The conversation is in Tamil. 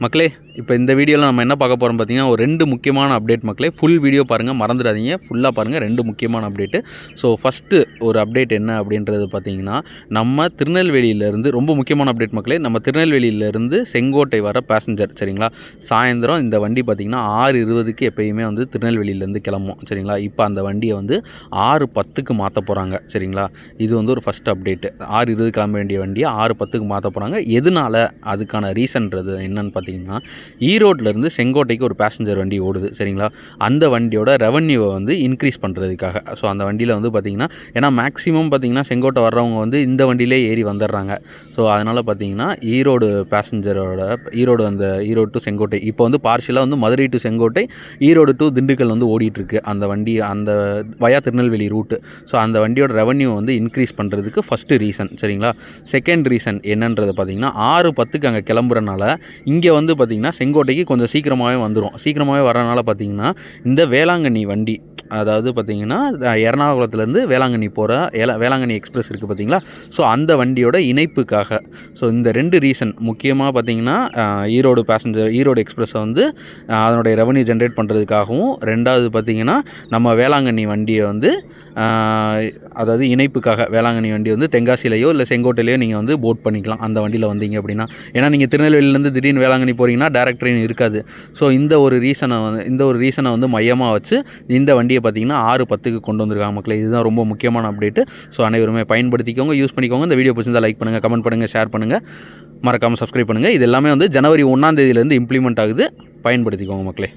மக்களே, இப்போ இந்த வீடியோவில் நம்ம என்ன பார்க்க போகிறோம் பார்த்தீங்கன்னா, ஒரு 2 முக்கியமான அப்டேட் மக்களே. ஃபுல் வீடியோ பாருங்கள், மறந்துடாதீங்க. ஃபுல்லாக பாருங்கள். 2 முக்கியமான அப்டேட்டு. ஸோ ஃபஸ்ட்டு ஒரு அப்டேட் என்ன அப்படின்றது பார்த்தீங்கன்னா, நம்ம திருநெல்வேலியிலேருந்து ரொம்ப முக்கியமான அப்டேட் மக்களே. நம்ம திருநெல்வேலியிலேருந்து செங்கோட்டை வர பேசஞ்சர் சரிங்களா, சாயந்தரம் இந்த வண்டி பார்த்திங்கன்னா 6:20க்கு எப்பயுமே வந்து திருநெல்வேலியிலேருந்து கிளம்பும் சரிங்களா. இப்போ அந்த வண்டியை வந்து 6:10க்கு மாற்ற போகிறாங்க சரிங்களா. இது வந்து ஒரு ஃபஸ்ட் அப்டேட்டு. 6:20 கிளம்ப வேண்டிய வண்டியை 6:10க்கு மாற்ற போகிறாங்க. எதனால், அதுக்கான ரீசன்றது என்னன்னு பார்த்தீங்கன்னா, ஈரோட்லேருந்து செங்கோட்டைக்கு ஒரு பேசஞ்சர் வண்டி ஓடுது சரிங்களா. அந்த வண்டியோட ரெவன்யூவை வந்து இன்க்ரீஸ் பண்ணுறதுக்காக. ஸோ அந்த வண்டியில் வந்து பார்த்திங்கன்னா, ஏன்னா மேக்ஸிமம் பார்த்திங்கன்னா செங்கோட்டை வர்றவங்க வந்து இந்த வண்டியிலே ஏறி வந்துடுறாங்க. ஸோ அதனால் பார்த்திங்கன்னா ஈரோடு பேசஞ்சரோட ஈரோடு டு செங்கோட்டை இப்போ வந்து பார்ஷியலாக வந்து மதுரை டு செங்கோட்டை, ஈரோடு டு திண்டுக்கல் வந்து ஓடிட்டுருக்கு அந்த வண்டி, அந்த வயா திருநெல்வேலி ரூட்டு. ஸோ அந்த வண்டியோட ரெவன்யூ வந்து இன்க்ரீஸ் பண்ணுறதுக்கு ஃபஸ்ட்டு ரீசன் சரிங்களா. செகண்ட் ரீசன் என்னன்றது பார்த்திங்கன்னா, 6:10க்கு அங்கே கிளம்புறனால இங்கே வந்து பார்த்திங்கன்னா செங்கோட்டைக்கு கொஞ்சம் சீக்கிரமாகவே வந்துடும். சீக்கிரமாகவே வரனால பார்த்திங்கன்னா, இந்த வேளாங்கண்ணி வண்டி, அதாவது பார்த்திங்கன்னா எர்ணாகுளத்துலேருந்து வேளாங்கண்ணி போகிற வேளாங்கண்ணி எக்ஸ்பிரஸ் இருக்குது பார்த்திங்களா. ஸோ அந்த வண்டியோட இணைப்புக்காக. ஸோ இந்த 2 ரீசன் முக்கியமாக பார்த்திங்கன்னா, ஈரோடு எக்ஸ்பிரஸை வந்து அதனுடைய ரெவன்யூ ஜென்ரேட் பண்ணுறதுக்காகவும், ரெண்டாவது பார்த்திங்கன்னா நம்ம வேளாங்கண்ணி வண்டியை வந்து அதாவது இணைப்புக்காக. வேளாங்கண்ணி வண்டி வந்து தென்காசியிலையோ இல்லை செங்கோட்டையிலையோ நீங்கள் வந்து போட் பண்ணிக்கலாம் அந்த வண்டியில் வந்தீங்க அப்படின்னா. ஏன்னா நீங்கள் திருநெல்வேலியிலேருந்து திடீர்னு வேளாங்கண்ணி போகிறீங்கன்னா டைரக்ட் ட்ரெயின் இருக்காது. ஸோ இந்த ஒரு ரீசனை வந்து மையமாக வச்சு இந்த வண்டியை பார்த்திங்கன்னா 6:10க்கு கொண்டு வந்திருக்காங்க மக்களே. இதுதான் ரொம்ப முக்கியமான அப்டேட்டு. ஸோ அனைவருமே பயன்படுத்திக்கோங்க, யூஸ் பண்ணிக்கோங்க. இந்த வீடியோ பிடிச்சிருந்தா லைக் பண்ணுங்கள், கமெண்ட் பண்ணுங்கள், ஷேர் பண்ணுங்கள், மறக்காமல் சப்ஸ்கிரைப் பண்ணுங்கள். இது எல்லாமே வந்து ஜனவரி 1ஆம் தேதியிலேருந்து இம்ப்ளிமெண்ட் ஆகுது. பயன்படுத்திக்கோங்க மக்களே.